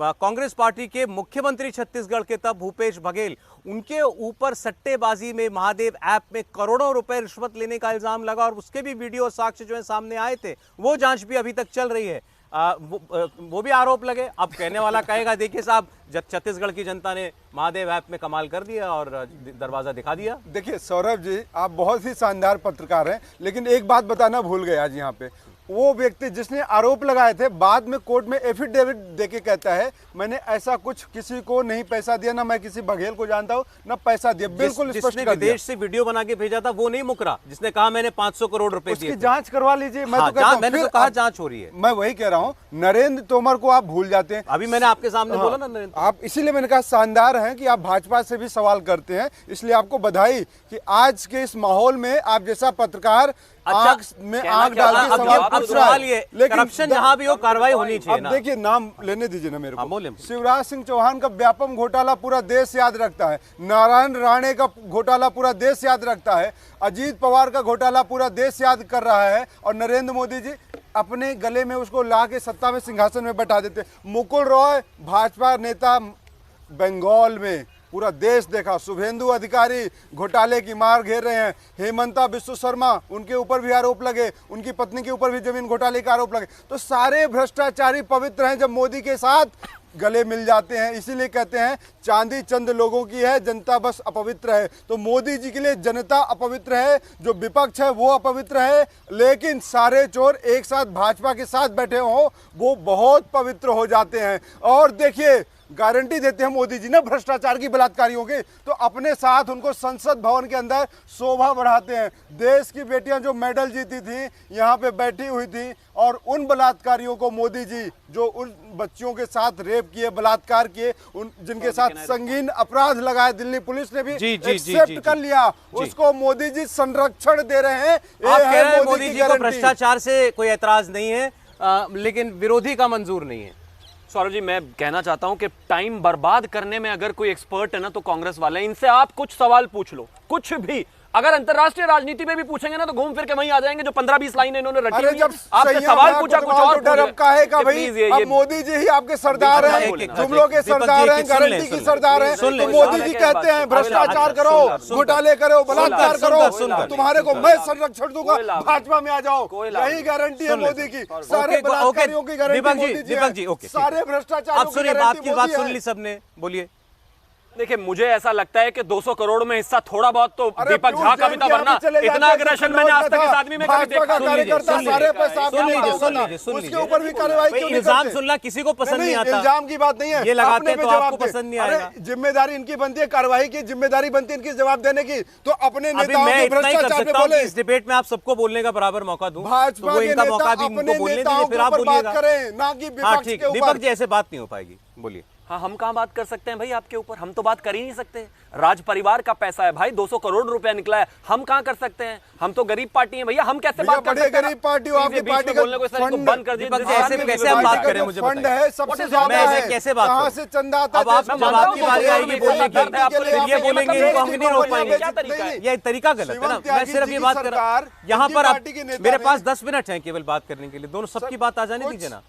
कांग्रेस पार्टी के मुख्यमंत्री छत्तीसगढ़ के तब भूपेश बघेल, उनके ऊपर सट्टेबाजी में महादेव ऐप में करोड़ों रुपए रिश्वत लेने का इल्जाम लगा और उसके भी वीडियो और साक्ष्य जो है सामने आए थे। वो जांच भी अभी तक चल रही है। वो भी आरोप लगे। अब कहने वाला कहेगा देखिए साहब, जब छत्तीसगढ़ की जनता ने महादेव ऐप में कमाल कर दिया और दरवाजा दिखा दिया। देखिए सौरभ जी, आप बहुत ही शानदार पत्रकार हैं, लेकिन एक बात बताना भूल गए आज यहाँ पे। वो व्यक्ति जिसने आरोप लगाए थे, बाद में कोर्ट में एफिडेविट देके कहता है मैंने ऐसा कुछ किसी को नहीं पैसा दिया, ना मैं किसी बघेल को जानता हूँ, ना पैसा दिया। बिल्कुल स्पष्ट कर दिया। विदेश से वीडियो बना के भेजा था वो नहीं मुकरा, जिसने कहा मैंने 500 करोड़ रुपए दिए। उसकी जांच करवा लीजिए। मैं तो कहता हूं, मैंने तो कहा जांच हो रही है। मैं वही कह रहा हूँ, नरेंद्र तोमर को आप भूल जाते हैं। अभी मैंने आपके सामने बोला ना नरेंद्र, आप इसीलिए मैंने कहा शानदार हैं कि आप भाजपा से भी सवाल करते हैं, इसलिए आपको बधाई कि आज के इस माहौल में आप जैसा पत्रकार आंख में आंख डाल के सवाल ये, करप्शन जहां भी हो कार्रवाई होनी चाहिए अब ना। देखिए, नाम लेने दीजिए ना मेरे को। बोले। शिवराज सिंह चौहान का व्यापम घोटाला पूरा देश याद रखता है, नारायण राणे का घोटाला पूरा देश याद रखता है, अजीत पवार का घोटाला पूरा देश याद कर रहा है, और नरेंद्र मोदी जी अपने गले में उसको ला के सत्ता में सिंहासन में बैठा देते। मुकुल रॉय भाजपा नेता बंगाल में पूरा देश देखा, शुभेंदु अधिकारी घोटाले की मार घेर रहे हैं, हेमंता बिस्व शर्मा उनके ऊपर भी आरोप लगे, उनकी पत्नी के ऊपर भी जमीन घोटाले का आरोप लगे। तो सारे भ्रष्टाचारी पवित्र हैं जब मोदी के साथ गले मिल जाते हैं। इसीलिए कहते हैं चांदी चंद लोगों की है, जनता बस अपवित्र है। तो मोदी जी के लिए जनता अपवित्र है, जो विपक्ष है वो अपवित्र है, लेकिन सारे चोर एक साथ भाजपा के साथ बैठे हों वो बहुत पवित्र हो जाते हैं। और देखिए, गारंटी देते हैं मोदी जी ना भ्रष्टाचार की, बलात्कारियों की, तो अपने साथ उनको संसद भवन के अंदर शोभा बढ़ाते हैं। देश की बेटियां जो मेडल जीती थी यहाँ पे बैठी हुई थी, और उन बलात्कारियों को मोदी जी जो उन बच्चियों के साथ रेप किए, बलात्कार किए, उन जिनके साथ संगीन अपराध लगाए, दिल्ली पुलिस ने भी एक्सेप्ट कर लिया, उसको मोदी जी संरक्षण दे रहे हैं। आप कह रहे हैं मोदी जी को भ्रष्टाचार से कोई एतराज नहीं है, लेकिन विरोधी का मंजूर नहीं है। सौरभ जी, मैं कहना चाहता हूं कि टाइम बर्बाद करने में अगर कोई एक्सपर्ट है ना तो कांग्रेस वाले। इनसे आप कुछ सवाल पूछ लो, कुछ भी। अगर अंतर्राष्ट्रीय राजनीति में भी पूछेंगे ना तो घूम फिर के वहीं आ जाएंगे जो 15-20 लाइनें इन्होंने रटी हुई हैं। आपसे सवाल पूछा कुछ और अब मोदी जी ही आपके सरदार हैं, जुमलों के सरदार हैं, गारंटी की सरदार हैं। तो मोदी जी कहते हैं भ्रष्टाचार करो, घोटाले करो, बलात्कार करो, तुम्हारे को मैं संरक्षण दूंगा, भाजपा में आ जाओ। यही गारंटी है मोदी की। सारे बलात्कारियों की गारंटी मोदी जी है, सारे भ्रष्टाचार की बात सुन ली सबने, बोलिए। देखिए, मुझे ऐसा लगता है कि 200 करोड़ में हिस्सा थोड़ा बहुत तो दीपक झा का भी था, वरना इतना अग्रेशन मैंने आज तक इस आदमी में कभी देखा। उसके ऊपर भी कार्रवाई क्यों नहीं? इल्जाम सुनना किसी को पसंद नहीं आता। इल्जाम की बात नहीं है, ये लगाते हैं तो आपको पसंद नहीं आएगा। जिम्मेदारी इनकी बनती है, कार्रवाई की जिम्मेदारी बनती है इनकी जवाब देने की। तो अपने नेताओं मैं को भ्रष्टाचार में बोले, इस डिबेट में आप सबको बोलने का बराबर मौका दूं, भाजपा के नेता अपने नेताओं के ऊपर बात करें, ना कि विपक्ष के ऊपर। दीपक जी, ऐसे बात नहीं हो पाएगी, बोलिए। हाँ, हम कहाँ बात कर सकते हैं भाई आपके ऊपर? हम तो बात कर ही नहीं सकते। राज परिवार का पैसा है भाई, 200 करोड़ रुपया निकला है, हम कहाँ कर सकते हैं? हम तो गरीब पार्टी हैं भैया, हम कैसे बात कर सकते हैं? गरीब पार्टी हो, आपकी पार्टी का फंड बंद कर दीजिए। कैसे हम बात करें? मुझे फंड है, सबसे ज्यादा है, कैसे बात कहां से चंदा आता है? अब आप जब आपकी बारी आएगी बोलने की, ये बोलेंगे इनको हम नहीं रोक पाएंगे। क्या तरीका है? ये तरीका गलत है ना। मैं सिर्फ ये बात कर रहा हूँ, यहाँ पर आप मेरे पास 10 मिनट हैं केवल बात करने के लिए, दोनों सबकी बात आ जाने दीजिए ना।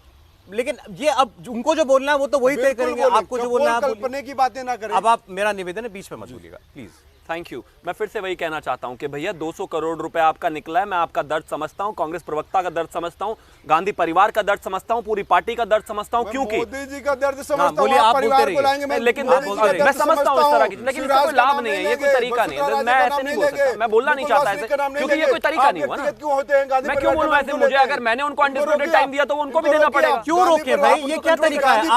लेकिन ये अब उनको जो बोलना है वो तो वही तय करेंगे, आपको जो बोलना है कल्पना की बातें ना करें। अब आप, मेरा निवेदन है बीच में मत बोलिएगा प्लीज। Thank you. मैं फिर से वही कहना चाहता हूं कि भैया 200 करोड़ रुपए आपका निकला है, मैं आपका दर्द समझता हूं, कांग्रेस प्रवक्ता का दर्द समझता हूं, गांधी परिवार का दर्द समझता हूं, पूरी पार्टी का दर्द समझता हूं, क्योंकि मोदी जी का दर्द समझता हूं, बोलिए, आप परिवार को लाएंगे, मैं लेकिन मैं समझता हूं इस तरह की, लेकिन इसका कोई लाभ नहीं है, ये कोई तरीका नहीं है। मैं ऐसे नहीं बोल सकता, मैं बोलना नहीं चाहता ऐसे, क्योंकि ये कोई तरीका नहीं हुआ ना। मैं क्यों बोलूं ऐसे? मुझे अगर मैंने उनको अनडिस्प्यूटेड टाइम दिया तो उनको भी देना पड़ेगा। क्यों रोके भाई? ये क्या तरीका है?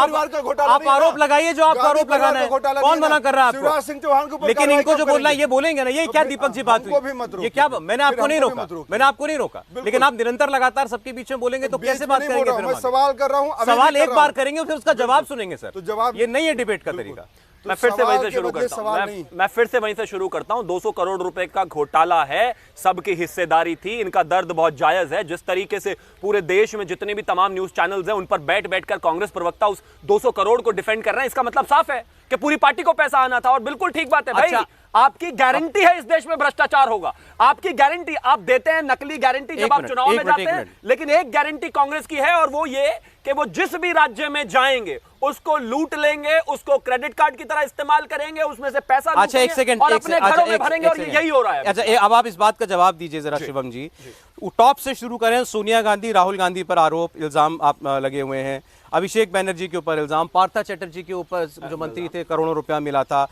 आप आरोप लगाइए जो आपका आरोप लगाना है, कौन मना कर रहा है आपको? शिवराज सिंह चौहान को, लेकिन इनको जो बोलना है ये बोलेंगे ना, ये तो क्या फिर दीपक जी बात हमको भी हुई? मत ये रोकिए। क्या, मैंने फिर आपको नहीं हमको भी रोका, मत रोकिए। मैंने आपको नहीं रोका, लेकिन आप निरंतर लगातार सबके बीच में बोलेंगे तो बीच कैसे में बात नहीं करेंगे? बोल रहा हूं, फिर मैं हम सवाल कर रहा हूं, अभी सवाल भी कर एक रहा बार हूं। करेंगे फिर उसका जवाब सुनेंगे सर। तो जवाब ये नहीं है डिबेट का तरीका। तो मैं फिर से सवाल वहीं से के शुरू बदले करता सवाल हूं। नहीं। मैं फिर से वहीं से शुरू करता हूं। 200 करोड़ रुपए का घोटाला है, सबकी हिस्सेदारी थी, इनका दर्द बहुत जायज है। जिस तरीके से पूरे देश में जितने भी तमाम न्यूज चैनल्स हैं उन पर बैठ बैठकर कांग्रेस प्रवक्ता उस 200 करोड़ को डिफेंड कर रहे हैं, इसका मतलब साफ है कि पूरी पार्टी को पैसा आना था। और बिल्कुल ठीक बात है भाई, अच्छा। आपकी गारंटी है इस देश में भ्रष्टाचार होगा, आपकी गारंटी। आप देते हैं नकली गारंटी जब आप चुनाव में जाते हैं, लेकिन एक गारंटी कांग्रेस की है और वो ये कि वो जिस भी राज्य में जाएंगे उसको लूट लेंगे, उसको क्रेडिट कार्ड की तरह इस्तेमाल करेंगे, उसमें से पैसा अच्छा एक सेकंड और अपने घरों में भरेंगे, और यही हो रहा है। अच्छा अब आप इस बात का जवाब दीजिए जरा शिवम जी। टॉप से शुरू करें। सोनिया गांधी, राहुल गांधी पर आरोप इल्जाम आप लगे हुए हैं, अभिषेक बैनर्जी के ऊपर इल्जाम, पार्था चैटर्जी के ऊपर जो मंत्री थे करोड़ों रुपया मिला था,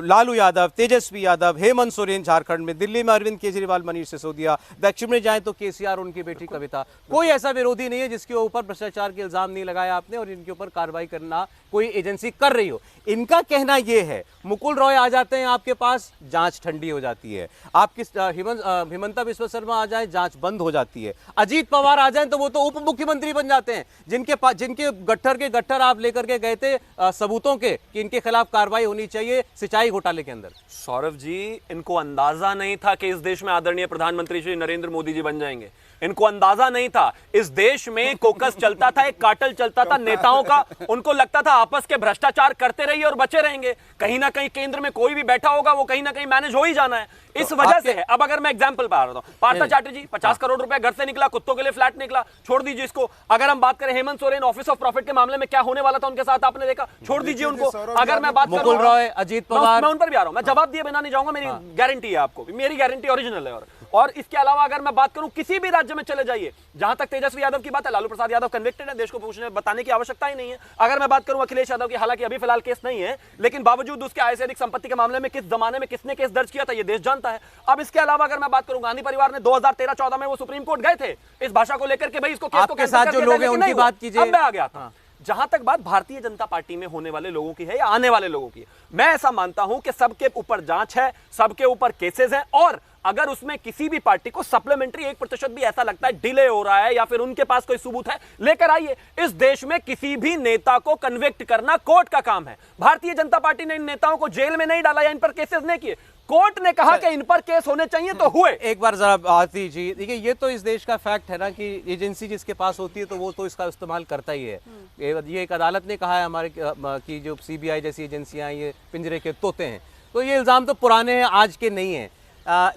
लालू यादव, तेजस्वी यादव, हेमंत सोरेन झारखंड में, दिल्ली में अरविंद केजरीवाल, मनीष सिसोदिया, दक्षिण में जाए तो केसीआर, उनकी बेटी कविता। कोई ऐसा विरोधी नहीं है जिसके ऊपर भ्रष्टाचार के इल्जाम नहीं लगाया आपने और इनके ऊपर कार्रवाई करना कोई एजेंसी कर रही हो। इनका कहना यह है मुकुल रॉय आ जाते हैं आपके पास, जांच ठंडी हो जाती है। आप किस हिमंता बिस्वा शर्मा आ जाए, जांच बंद हो जाती है। अजीत पवार आ जाए तो वो तो उप मुख्यमंत्री बन जाते हैं, जिनके गट्ठर के गट्ठर आप लेकर के गए थे सबूतों के कि इनके खिलाफ कार्रवाई होनी चाहिए सिंचाई घोटाले के अंदर। सौरभ जी, इनको अंदाजा नहीं था कि इस देश में आदरणीय प्रधानमंत्री श्री नरेंद्र मोदी जी बन जाएंगे। इनको अंदाजा नहीं था। इस देश में कोकस चलता था, एक कार्टेल चलता था नेताओं का। उनको लगता था आपस के भ्रष्टाचार करते रहिए और बचे रहेंगे, कहीं ना कहीं केंद्र में कोई भी बैठा होगा वो कहीं ना कहीं मैनेज हो ही जाना है। इस वजह से है। अब अगर मैं एग्जांपल बता रहा हूं, पार्था चैटर्जी 50 करोड़ रुपए घर से निकला, कुत्तों के लिए फ्लैट निकला, छोड़ दीजिए इसको। अगर हम बात करें Hemant Soren, office of profit के मामले में क्या होने वाला था उनके साथ आपने देखा, छोड़ दीजिए उनको। अगर मैं बात मुकुल रॉय, अजीत पवार, मैं उन पर भी आ रहा हूं, मैं जवाब दिए बिना नहीं जाऊंगा, मेरी गारंटी है आपको, मेरी गारंटी ओरिजिनल है। और इसके अलावा अगर मैं बात करूं किसी भी राज्य में चले जाइए, जहां तक तेजस्वी यादव की बात है, लालू प्रसाद यादव कन्विक्टेड है, देश को पूछने बताने की आवश्यकता ही नहीं है। अगर मैं बात करूं अखिलेश यादव की, हालांकि अभी फिलहाल केस नहीं है, लेकिन बावजूद उसके आय से अधिक संपत्ति के मामले में किस जमाने में किसने केस दर्ज किया था ये देश जानता है। अब इसके अलावा अगर मैं बात करूं, गांधी परिवार ने 2013-14 में वो सुप्रीम कोर्ट गए थे इस भाषा को लेकर के भाई इसको केस को आपके साथ जो लोग हैं उनकी बात कीजिए। अब मैं आ गया था जहां तक बात भारतीय जनता पार्टी में होने वाले लोगों की है या आने वाले लोगों की है, मैं ऐसा मानता हूं कि सबके ऊपर जांच है, सबके ऊपर केसेस हैं, और अगर उसमें किसी भी पार्टी को सप्लीमेंट्री 1% भी ऐसा लगता है डिले हो रहा है या फिर उनके पास कोई सबूत है, लेकर आइए। इस देश में किसी भी नेता को कन्विक्ट करना कोर्ट का काम है। भारतीय जनता पार्टी ने इन नेताओं को जेल में नहीं डाला या इन पर केसेस नहीं किए, कोर्ट ने कहा कि इन पर केस होने चाहिए तो हुए। एक बार जरा आती जी, देखिए ये तो इस देश का फैक्ट है ना कि एजेंसी जिसके पास होती है तो वो तो इसका इस्तेमाल करता ही है। ये एक अदालत ने कहा है हमारे की जो सीबीआई जैसी एजेंसियां ये पिंजरे के तोते हैं, तो ये इल्जाम तो पुराने हैं, आज के नहीं है।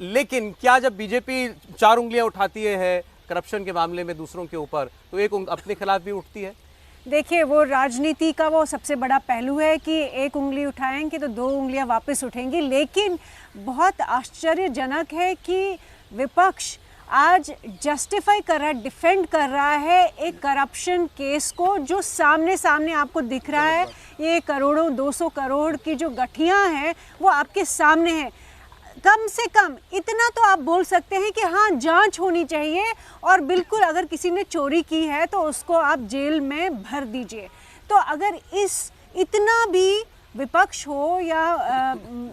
लेकिन क्या जब बीजेपी 4 उंगलियां उठाती है करप्शन के मामले में दूसरों के ऊपर, तो एक अपने खिलाफ भी उठती है? देखिए, वो राजनीति का वो सबसे बड़ा पहलू है कि एक उंगली उठाएंगे तो 2 उंगलियां वापस उठेंगी। लेकिन बहुत आश्चर्यजनक है कि विपक्ष आज जस्टिफाई कर रहा है, डिफेंड कर रहा है एक करप्शन केस को जो सामने सामने आपको दिख रहा है। ये करोड़ों 200 करोड़ की जो गठियाँ हैं वो आपके सामने है। कम से कम इतना तो आप बोल सकते हैं कि हाँ, जांच होनी चाहिए और बिल्कुल अगर किसी ने चोरी की है तो उसको आप जेल में भर दीजिए। तो अगर इतना भी विपक्ष हो या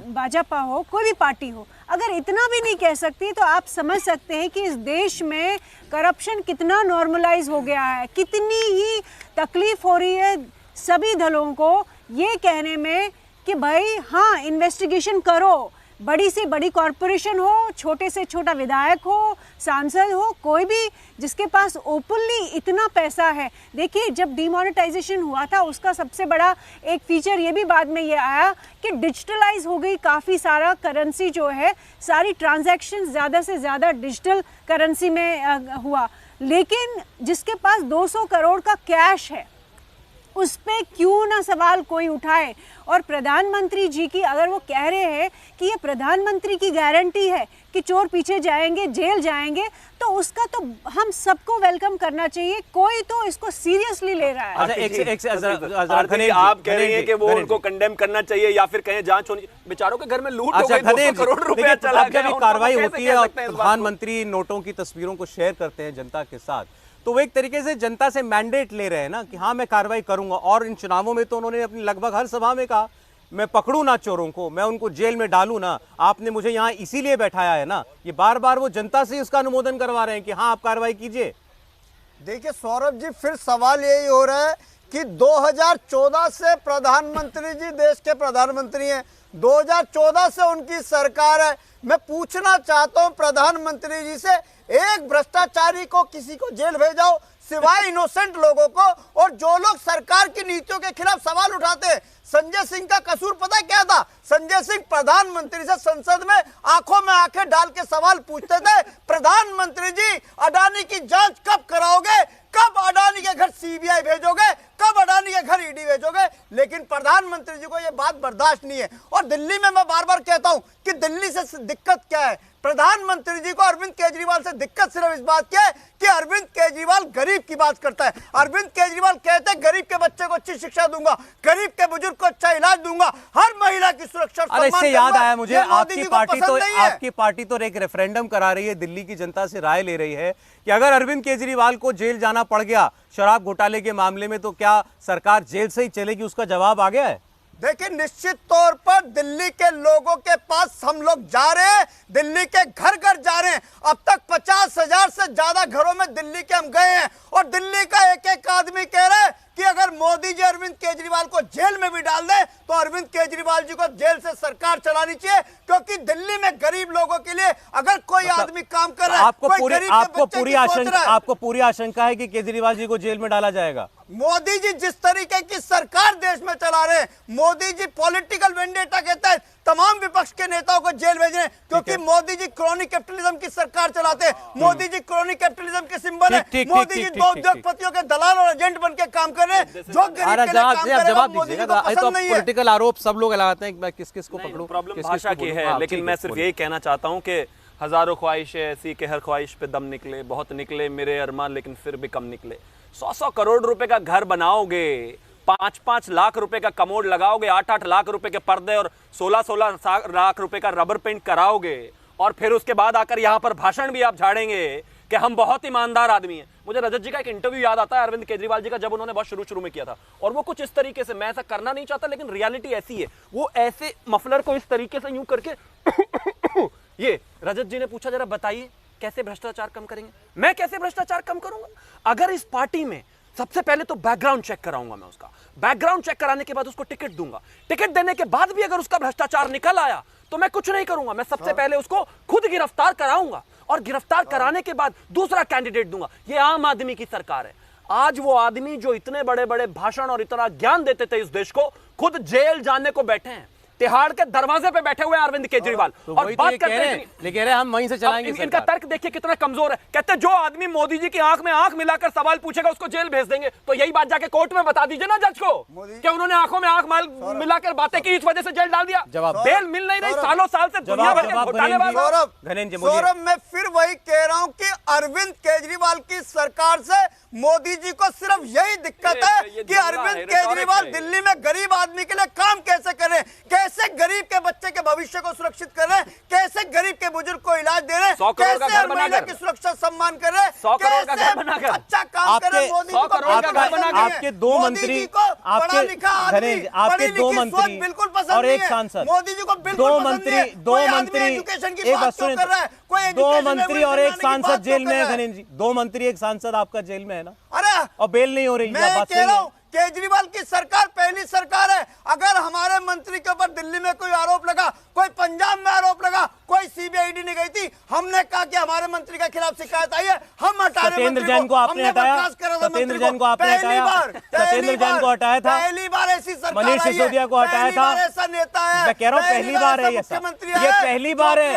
भाजपा हो, कोई भी पार्टी हो, अगर इतना भी नहीं कह सकती तो आप समझ सकते हैं कि इस देश में करप्शन कितना नॉर्मलाइज हो गया है, कितनी ही तकलीफ हो रही है सभी दलों को ये कहने में कि भाई हाँ, इन्वेस्टिगेशन करो। बड़ी से बड़ी कॉरपोरेशन हो, छोटे से छोटा विधायक हो, सांसद हो, कोई भी जिसके पास ओपनली इतना पैसा है। देखिए, जब डिमोनेटाइजेशन हुआ था उसका सबसे बड़ा एक फीचर ये भी बाद में ये आया कि डिजिटलाइज हो गई काफ़ी सारा करेंसी जो है, सारी ट्रांजैक्शन ज़्यादा से ज़्यादा डिजिटल करेंसी में हुआ। लेकिन जिसके पास 200 करोड़ का कैश है उस पे क्यों ना सवाल कोई उठाए। और प्रधानमंत्री जी की अगर वो कह रहे हैं कि ये प्रधानमंत्री की गारंटी है कि चोर पीछे जाएंगे, जेल जाएंगे, तो उसका तो हम सबको वेलकम करना चाहिए। कोई तो इसको सीरियसली ले रहा है। आप कह रही हैं कि वो उनको कंडेम करना चाहिए या फिर कहें जांच होनी, बेचारों के घर में लूट हो गई, 200 करोड़ रुपया चला गया। जब कार्रवाई होती है और प्रधानमंत्री नोटों की तस्वीरों को शेयर करते हैं जनता के साथ, तो वो एक तरीके से जनता से मैंडेट ले रहे हैं ना कि हाँ मैं कार्रवाई करूंगा। और इन चुनावों में तो उन्होंने अपनी लगभग हर सभा में कहा मैं पकड़ूं ना चोरों को, मैं उनको जेल में डालूं ना, आपने मुझे यहाँ इसीलिए बैठाया है ना। ये बार बार वो जनता से इसका अनुमोदन करवा रहे हैं कि हाँ आप कार्रवाई कीजिए। देखिए सौरभ जी, फिर सवाल यही हो रहा है कि 2014 से प्रधानमंत्री जी देश के प्रधानमंत्री हैं, 2014 से उनकी सरकार है। मैं पूछना चाहता हूं प्रधानमंत्री जी से, एक भ्रष्टाचारी को किसी को जेल भेजाओ सिवाय इनोसेंट लोगों को, और जो लोग सरकार की नीतियों के खिलाफ सवाल उठाते हैं। संजय सिंह का कसूर पता है क्या था? संजय सिंह प्रधानमंत्री से संसद में आंखों में आंखें डाल के सवाल पूछते थे, प्रधानमंत्री जी अडानी की जांच कब कराओगे, कब अडानी के घर सीबीआई भेजोगे, कब अडानी के घर ईडी भेजोगे। लेकिन प्रधानमंत्री जी को यह बात बर्दाश्त नहीं है। और दिल्ली में मैं बार बार कहता हूं कि दिल्ली से दिक्कत क्या है, प्रधानमंत्री जी को अरविंद केजरीवाल से दिक्कत सिर्फ इस बात की है कि अरविंद केजरीवाल गरीब की बात करता है। अरविंद केजरीवाल कहते हैं गरीब के बच्चे को अच्छी शिक्षा दूंगा, गरीब के बुजुर्ग को अच्छा इलाज दूंगा, हर महिला की सुरक्षा। अरे इससे याद आया मुझे, आपकी पार्टी तो एक रेफरेंडम करा रही है, दिल्ली की जनता से राय ले रही है कि अगर अरविंद केजरीवाल को जेल जाना पड़ गया शराब घोटाले के मामले में तो क्या सरकार जेल से ही चलेगी? उसका जवाब आ गया है। देखिए निश्चित तौर पर दिल्ली के लोगों के पास हम लोग जा रहे हैं, दिल्ली के घर घर जा रहे हैं। अब तक 50,000 से ज्यादा घरों में दिल्ली के हम गए हैं, और दिल्ली का एक एक आदमी कह रहा है कि अगर मोदी जी अरविंद केजरीवाल को जेल में भी डाल दे तो अरविंद केजरीवाल जी को जेल से सरकार चलानी चाहिए, क्योंकि दिल्ली में गरीब लोगों के लिए अगर कोई आदमी काम कर रहा है, आपको पूरी आशंका है कि केजरीवाल जी को जेल में डाला जाएगा? मोदी जी जिस तरीके की सरकार देश में चला रहे हैं, मोदी जी पॉलिटिकल वेंडेटा के तहत तमाम विपक्ष के नेताओं को जेल भेज रहे हैं, क्योंकि मोदी जी क्रोनी कैपिटलिज्म की सरकार चलाते हैं। मोदी जी क्रोनी कैपिटलिज्म के सिंबल है। मोदी जी दो उद्योगपतियों के दलाल और एजेंट बन के काम कर रहे हैं, जो गरीब के लिए काम कर रहे हैं। मोदी जी को पसंद नहीं है। पॉलिटिकल आरोप सब लोग लगाते हैं कि मैं किस किस को पकड़ूं। प्रॉब्लम भाषा की है, लेकिन मैं सिर्फ यही कहना चाहता हूं कि हजारों ख्वाहिशें ऐसी कि हर ख्वाहिश पे दम निकले, बहुत निकले मेरे अरमान लेकिन फिर भी कम निकले। 100-100 करोड़ रुपए का घर बनाओगे, 5-5 लाख रुपए का कमोड लगाओगे, 8-8 लाख रुपए के पर्दे और 16-16 लाख रुपए का रबर पेंट कराओगे, और फिर उसके बाद आकर यहां पर भाषण भी आप झाड़ेंगे कि हम बहुत ईमानदार आदमी हैं। मुझे रजत जी का एक इंटरव्यू याद आता है अरविंद केजरीवाल जी का, जब उन्होंने बहुत शुरू में किया था, और वो कुछ इस तरीके से, मैं ऐसा करना नहीं चाहता लेकिन रियलिटी ऐसी है, वो ऐसे मफलर को इस तरीके से यूं करके ये रजत जी ने पूछा जरा बताइए कैसे भ्रष्टाचार कम करेंगे? मैं कैसे भ्रष्टाचार कम करूंगा? अगर इस पार्टी में सबसे पहले तो बैकग्राउंड चेक कराऊंगा, मैं उसका बैकग्राउंड चेक कराने के बाद उसको टिकट दूंगा, टिकट देने के बाद भी अगर उसका भ्रष्टाचार निकल आया तो मैं कुछ नहीं करूंगा, मैं सबसे पहले उसको खुद गिरफ्तार कराऊंगा, और गिरफ्तार कराने के बाद दूसरा कैंडिडेट दूंगा। ये आम आदमी की सरकार है। आज वो आदमी जो इतने बड़े बड़े भाषण और इतना ज्ञान देते थे इस देश को, खुद जेल जाने को बैठे हैं, तिहाड़ के दरवाजे पे बैठे हुए हैं अरविंद केजरीवाल, और बात करते हैं लेकिन हम वहीं से चलाएंगे। इनका तर्क देखिए कितना कमजोर है। कहते हैं जो आदमी मोदी जी की आंख में आंख मिलाकर सवाल पूछेगा उसको जेल भेज देंगे। तो यही बात जाके कोर्ट में बता दीजिए ना जज को कि उन्होंने आंखों में आंख मिलाकर बातें की, इस वजह से जेल डाल दिया। बेल मिल नहीं रही, सालों साल से दुनिया भर के घोटालेबाज। सौरभ, मैं फिर वही कह रहा हूं कि अरविंद केजरीवाल की सरकार से मोदी जी को सिर्फ यही दिक्कत है कि अरविंद केजरीवाल दिल्ली में गरीब आदमी के लिए काम कैसे कर रहे हैं, कैसे गरीब के बच्चे के भविष्य को सुरक्षित कर रहे हैं, कैसे गरीब के बुजुर्ग को इलाज दे रहे हैं, कैसे महिला की सुरक्षा सम्मान कर रहे हैं, 100 करोड़ का घर बनाकर अच्छा काम कर रहे हैं। मोदी जी को आपके दो मंत्री, आपके दो मंत्री बिल्कुल पसंद और एक सांसद, मोदी जी को बिल्कुल दो मंत्री और एक सांसद जेल में है। घनेन जी, 2 मंत्री 1 सांसद आपका जेल में है ना, अरे और बेल नहीं हो रही। मैं कह रहा हूं केजरीवाल की सरकार पहली सरकार है। अगर हमारे मंत्री के ऊपर दिल्ली में कोई आरोप लगा, कोई पंजाब में आरोप लगा, कोई सीबीआई नहीं गई थी, हमने कहा कि हमारे मंत्री के खिलाफ शिकायत आई है, हम हटा रहे। सत्येंद्र जैन को आपने हटाया, सत्येंद्र जैन को आपने हटाया, सत्येंद्र जैन को हटाया था, पहली बार ऐसी सरकार, मनीष सिसोदिया को हटाया था। ऐसा नेता है, मैं कह रहा हूँ पहली बार है, ये पहली बार है,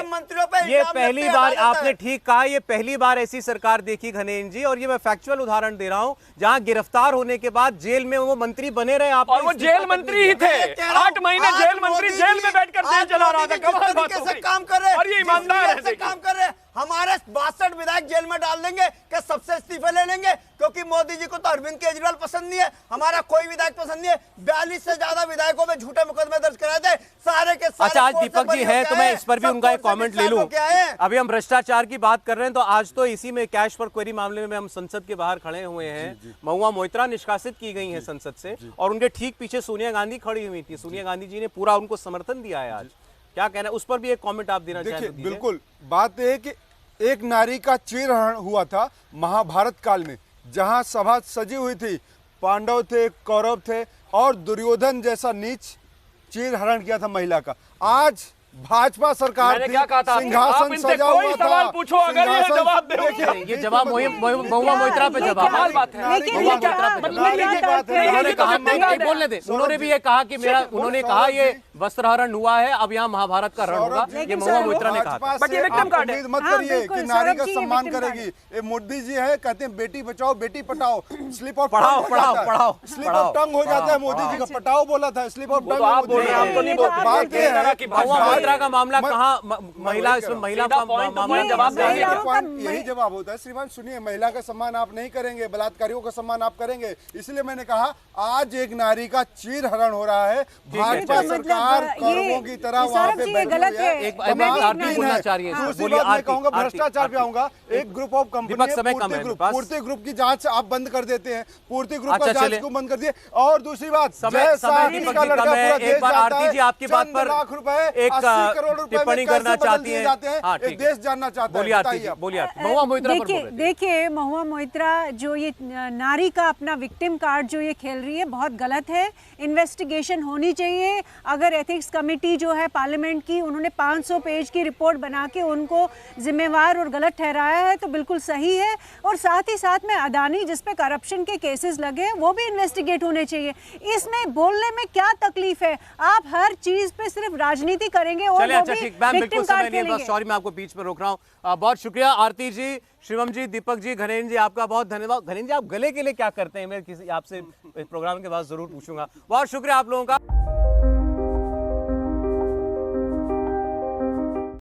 ये पहली बार। आपने ठीक कहा, ये पहली बार ऐसी सरकार देखी घनेन जी, और ये मैं फैक्चुअल उदाहरण दे रहा हूँ जहाँ गिरफ्तार होने के बाद जेल में वो मंत्री बने रहे। आप और वो जेल मंत्री ही थे, 8 महीने जेल मंत्री जेल में बैठकर देश चला रहा था। कमाल बात हो गई। काम कर रहे, और ये ईमानदार है, काम कर रहे। हमारे 62 विधायक जेल में डाल देंगे, क्या सबसे इस्तीफे ले लेंगे? क्योंकि मोदी जी को तो अरविंद केजरीवाल पसंद नहीं है, हमारा कोई विधायक पसंद नहीं है। 42 से ज्यादा विधायकों में झूठे मुकदमे दर्ज कराए थे सारे के सारे। अच्छा, आज दीपक जी हैं तो मैं इस पर भी उनका एक कमेंट ले लूं। अभी हम भ्रष्टाचार की बात कर रहे हैं तो आज तो इसी में कैश फॉर क्वेरी मामले में हम संसद के बाहर खड़े हुए हैं। महुआ मोइत्रा निष्कासित की गई हैं संसद से और उनके ठीक पीछे सोनिया गांधी खड़ी हुई थी। सोनिया गांधी जी ने पूरा उनको समर्थन दिया है। आज क्या कहना है उस पर भी एक कमेंट आप देना चाहें? देखिए, बिल्कुल बात यह है कि एक नारी का चीरहरण हुआ था महाभारत काल में, जहां सभा सजी हुई थी, पांडव थे, कौरव थे और दुर्योधन जैसा नीच चीरहरण किया था महिला का। आज भाजपा सरकार मैंने क्या कहा था? सिंहासन आप इनसे सजा कोई हुआ सवाल था। पूछो, अगर ये जवाब दे ये जवाब महुआ मोइत्रा पे जवाब बात है। उन्होंने कहा, बोलने दे, उन्होंने भी ये कहा कि मेरा, उन्होंने कहा ये वस्त्रहरण हुआ है, अब यहाँ महाभारत का रण होगा। ये महुआ मोइत्रा ने कहा था। बट ये विक्टिम कार्ड है। उम्मीद मत करिए कि नारी का सम्मान करेगी। ये मोदी जी है, कहते हैं बेटी बचाओ बेटी पटाओ, स्लिप ऑफ पढ़ाओ पढ़ाओ स्लिप ऑफ टंग हो जाता है। मोदी जी का पटाओ बोला था, स्लिप ऑफ टंग। आप बोल रहे हैं, हम तो नहीं बोल रहे। बात ये है कि महुआ मोइत्रा का मामला कहाँ, महिला, इसमें महिला का मामला जवाब देंगे। यही जवाब होता है। श्रीमान सुनिए, महिला का सम्मान आप नहीं करेंगे, बलात्कारियों का सम्मान आप करेंगे। इसलिए मैंने कहा आज एक नारी का चीरहरण हो रहा है। भाजपा सरकार कौरवों की तरह वहां पे बैठी हुई है। एक आरती बोलना चाह रही है। दूसरी बोलिए, बात मैं आरती, कहूंगा, आरती, भ्रष्टाचार पे आऊंगा। एक ग्रुप ऑफ कंपनी पूर्ति ग्रुप की जांच आप बंद कर देते हैं, पूर्ति ग्रुप का जांच क्यों बंद कर दिए? और दूसरी बात, समय का लड़का पूरा देश, एक बार आरती जी आपकी बात पर लाख रुपए, एक 80 करोड़ रुपए टिप्पणी करना चाहती है। हाँ, एक देश जानना चाहता है। बोलिए आरती जी, बोलिए आरती। महुआ मोइत्रा पर बोल रहे थे। देखिए, महुआ मोइत्रा जो ये नारी का अपना विक्टिम कार्ड जो ये खेल रही है, बहुत गलत है। इन्वेस्टिगेशन होनी चाहिए। अगर एथिक्स कमेटी जो है पार्लियामेंट की, उन्होंने 500 पेज की रिपोर्ट बना के उनको जिम्मेवार और गलत ठहराया है तो बिल्कुल सही है। और साथ ही साथ में अदानी जिस पे करप्शन के केसेस लगे हैं वो भी इन्वेस्टिगेट होने चाहिए। इसमें बोलने में क्या तकलीफ है? आप हर चीज पे सिर्फ राजनीति करेंगे और चलिए, वो अच्छा भी ठीक, मैम बिल्कुल victim समय card नहीं है, बस खेलेंगे। सॉरी मैं आपको बीच में रोक रहा हूँ। बहुत शुक्रिया आरती जी, शिवम जी, दीपक जी, घनेन जी, आपका बहुत धन्यवाद। घनेन जी, आप गले के लिए क्या करते हैं? मैं किसी आपसे इस प्रोग्राम के बाद जरूर पूछूंगा। बहुत शुक्रिया आप लोगों का।